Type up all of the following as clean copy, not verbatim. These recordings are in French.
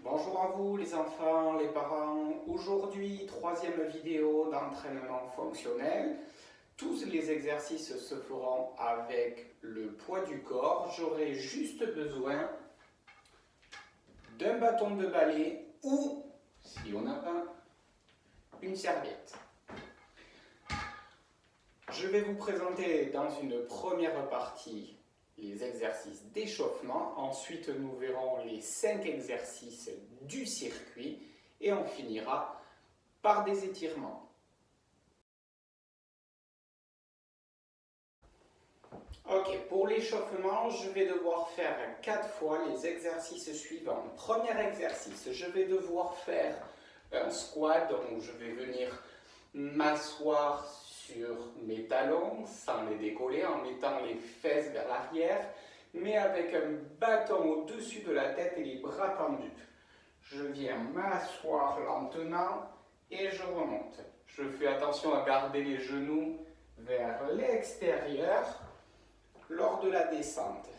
Bonjour à vous les enfants, les parents. Aujourd'hui, troisième vidéo d'entraînement fonctionnel. Tous les exercices se feront avec le poids du corps. J'aurai juste besoin d'un bâton de balai ou, si on n'a pas, une serviette. Je vais vous présenter dans une première partie les exercices d'échauffement. Ensuite, nous verrons les 5 exercices du circuit et on finira par des étirements. Ok, pour l'échauffement, je vais devoir faire 4 fois les exercices suivants. Premier exercice, je vais devoir faire un squat, donc je vais venir m'asseoir sur mes talons sans les décoller en mettant les fesses vers l'arrière, mais avec un bâton au-dessus de la tête et les bras tendus. Je viens m'asseoir lentement et je remonte. Je fais attention à garder les genoux vers l'extérieur lors de la descente.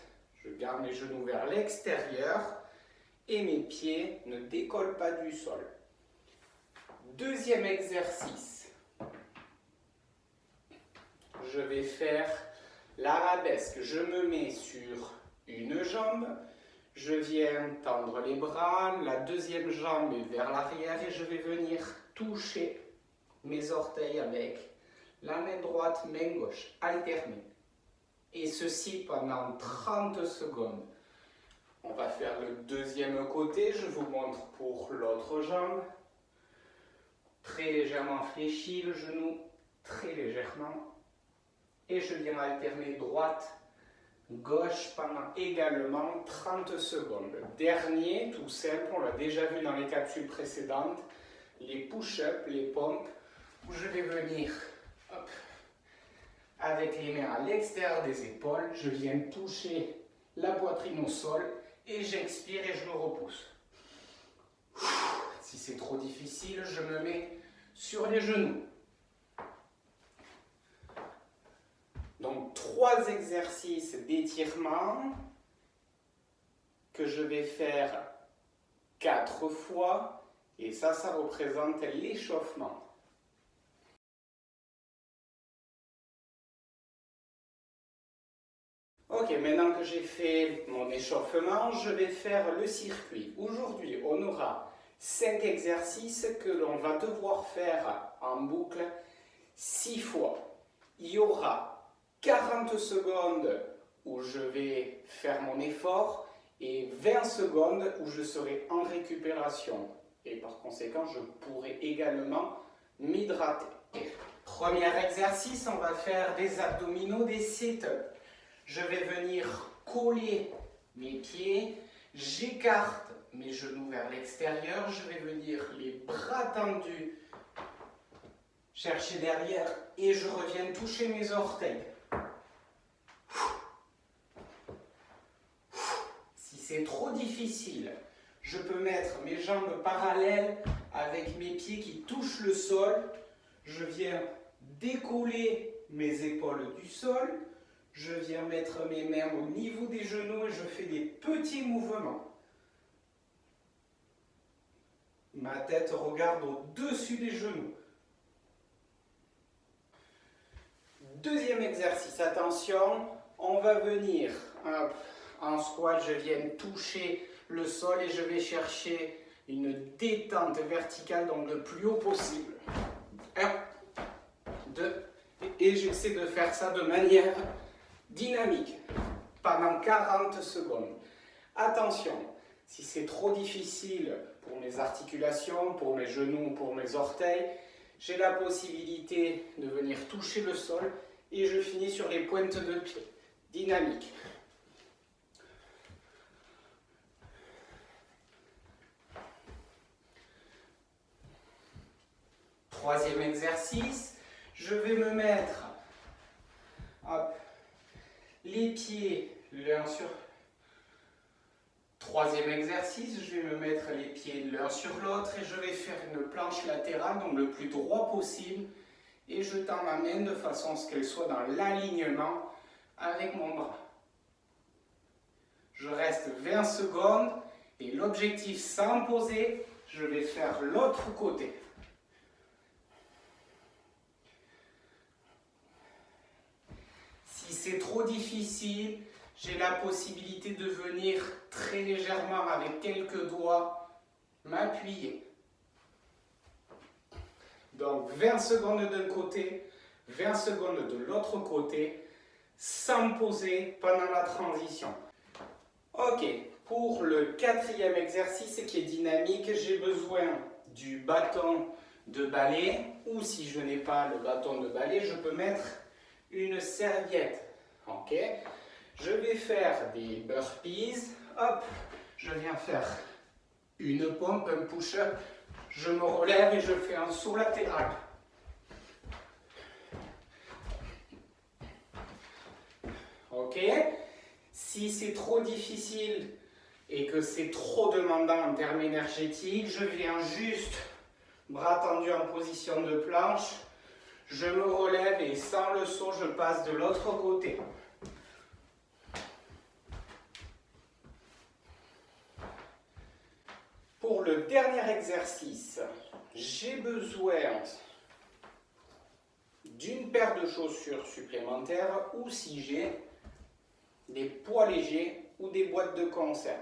Je garde mes genoux vers l'extérieur et mes pieds ne décollent pas du sol. Deuxième exercice. Je vais faire l'arabesque. Je me mets sur une jambe, je viens tendre les bras, la deuxième jambe est vers l'arrière et je vais venir toucher mes orteils avec la main droite, main gauche, alternée. Et ceci pendant 30 secondes. On va faire le deuxième côté, je vous montre pour l'autre jambe. Très légèrement fléchi le genou, très légèrement. Et je viens alterner droite, gauche pendant également 30 secondes. Dernier, tout simple, on l'a déjà vu dans les capsules précédentes, les push-ups, les pompes, où je vais venir avec les mains à l'extérieur des épaules, je viens toucher la poitrine au sol et j'expire et je me repousse. Si c'est trop difficile, je me mets sur les genoux. Donc, 3 exercices d'étirement que je vais faire 4 fois et ça représente l'échauffement. Ok, maintenant que j'ai fait mon échauffement, je vais faire le circuit. Aujourd'hui, on aura 5 exercices que l'on va devoir faire en boucle 6 fois. Il y aura 40 secondes où je vais faire mon effort et 20 secondes où je serai en récupération. Et par conséquent, je pourrai également m'hydrater. Premier exercice, on va faire des abdominaux, des sit-ups. Je vais venir coller mes pieds, j'écarte mes genoux vers l'extérieur, je vais venir les bras tendus chercher derrière et je reviens toucher mes orteils. Si c'est trop difficile, je peux mettre mes jambes parallèles avec mes pieds qui touchent le sol. Je viens décoller mes épaules du sol. Je viens mettre mes mains au niveau des genoux et je fais des petits mouvements. Ma tête regarde au-dessus des genoux. Deuxième exercice, attention, on va venir en squat, je viens toucher le sol et je vais chercher une détente verticale, donc le plus haut possible. 1, 2, et j'essaie de faire ça de manière dynamique pendant 40 secondes. Attention, si c'est trop difficile pour mes articulations, pour mes genoux, pour mes orteils, j'ai la possibilité de venir toucher le sol et je finis sur les pointes de pied. Dynamique. Troisième exercice, je vais me mettre les pieds l'un sur... Troisième exercice, je vais me mettre les pieds l'un sur l'autre et je vais faire une planche latérale, donc le plus droit possible. Et je tends ma main de façon à ce qu'elle soit dans l'alignement avec mon bras. Je reste 20 secondes Et l'objectif, sans poser, je vais faire l'autre côté. Si c'est trop difficile, j'ai la possibilité de venir très légèrement avec quelques doigts m'appuyer. Donc 20 secondes d'un côté, 20 secondes de l'autre côté, sans poser pendant la transition. Ok, pour le quatrième exercice qui est dynamique, j'ai besoin du bâton de balai, ou si je n'ai pas le bâton de balai, je peux mettre une serviette. Ok, je vais faire des burpees. Hop, je viens faire une pompe, un push-up. Je me relève et je fais un saut latéral. Ok, si c'est trop difficile et que c'est trop demandant en termes énergétiques, je viens juste bras tendus en position de planche. Je me relève et sans le saut, je passe de l'autre côté. Pour le dernier exercice, j'ai besoin d'une paire de chaussures supplémentaires ou si j'ai des poids légers ou des boîtes de conserve.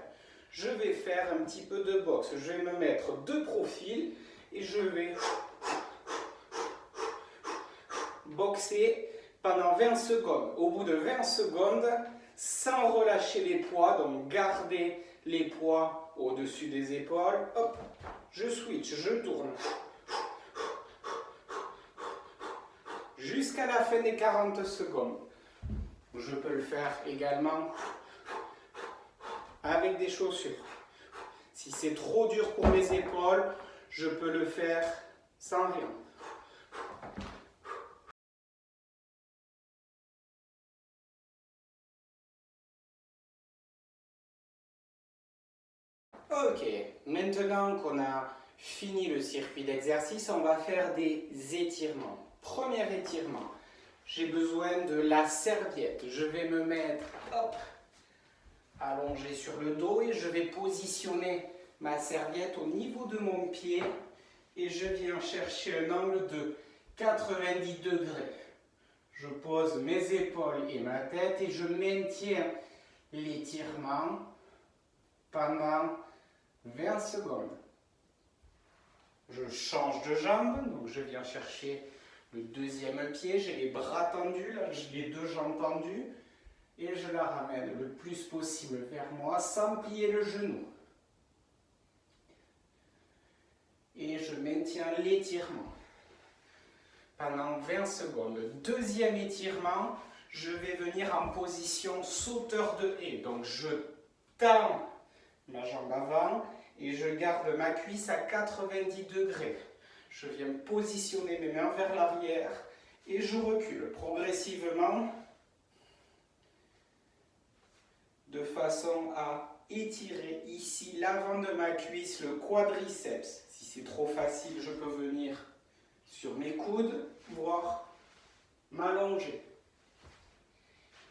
Je vais faire un petit peu de boxe. Je vais me mettre de profil et je vais boxer pendant 20 secondes. Au bout de 20 secondes, sans relâcher les poids, donc garder les poids au-dessus des épaules, hop, je switch, je tourne. Jusqu'à la fin des 40 secondes. Je peux le faire également avec des chaussures. Si c'est trop dur pour mes épaules, je peux le faire sans rien. Ok, maintenant qu'on a fini le circuit d'exercice, on va faire des étirements. Premier étirement, j'ai besoin de la serviette. Je vais me mettre allongé sur le dos et je vais positionner ma serviette au niveau de mon pied et je viens chercher un angle de 90 degrés. Je pose mes épaules et ma tête et je maintiens l'étirement pendant 20 secondes. Je change de jambe, donc je viens chercher le deuxième pied, j'ai les bras tendus, là j'ai les deux jambes tendues et je la ramène le plus possible vers moi sans plier le genou. Et je maintiens l'étirement pendant 20 secondes. Deuxième étirement, je vais venir en position sauteur de haie. Donc je tends ma jambe avant et je garde ma cuisse à 90 degrés. Je viens positionner mes mains vers l'arrière et je recule progressivement de façon à étirer ici l'avant de ma cuisse, le quadriceps. Si c'est trop facile, je peux venir sur mes coudes, voire m'allonger.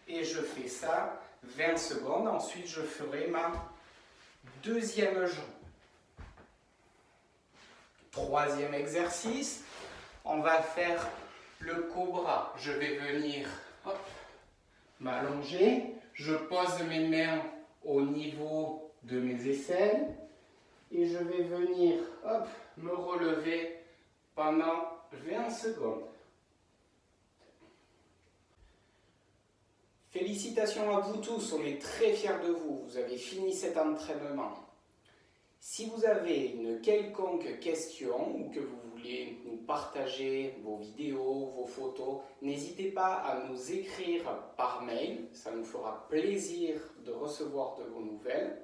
Et je fais ça 20 secondes. Ensuite, je ferai ma deuxième jambe. Troisième exercice, on va faire le cobra. Je vais venir m'allonger. Je pose mes mains au niveau de mes aisselles et je vais venir me relever pendant 20 secondes. Félicitations à vous tous, on est très fiers de vous. Vous avez fini cet entraînement. Si vous avez une quelconque question ou que vous voulez nous partager vos vidéos, vos photos, n'hésitez pas à nous écrire par mail. Ça nous fera plaisir de recevoir de vos nouvelles.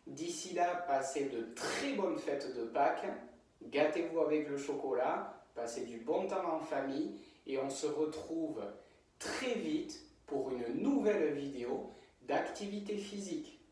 D'ici là, passez de très bonnes fêtes de Pâques. Gâtez-vous avec le chocolat, passez du bon temps en famille et on se retrouve très vite pour une nouvelle vidéo d'activité physique.